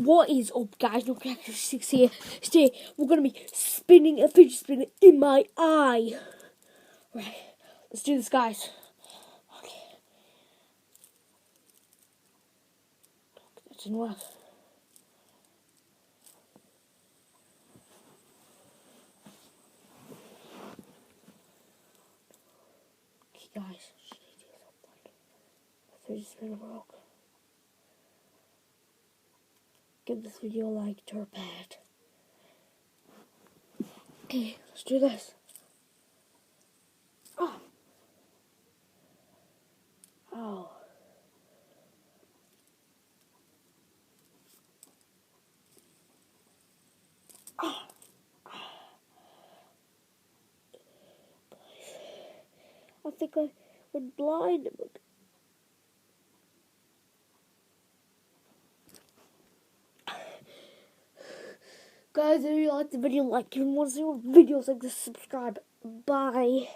What is up, guys? Nutcrack66 here. Today we're gonna be spinning a fidget spinner in my eye. Right, let's do this, guys. Okay. That didn't work. Okay, guys. Fidget spinner broke. Give this video a like to repair it. Okay, let's do this. Oh. Oh. Oh. I think I went blind. Guys, if you liked the video, like, if you want to see more videos like this, subscribe. Bye.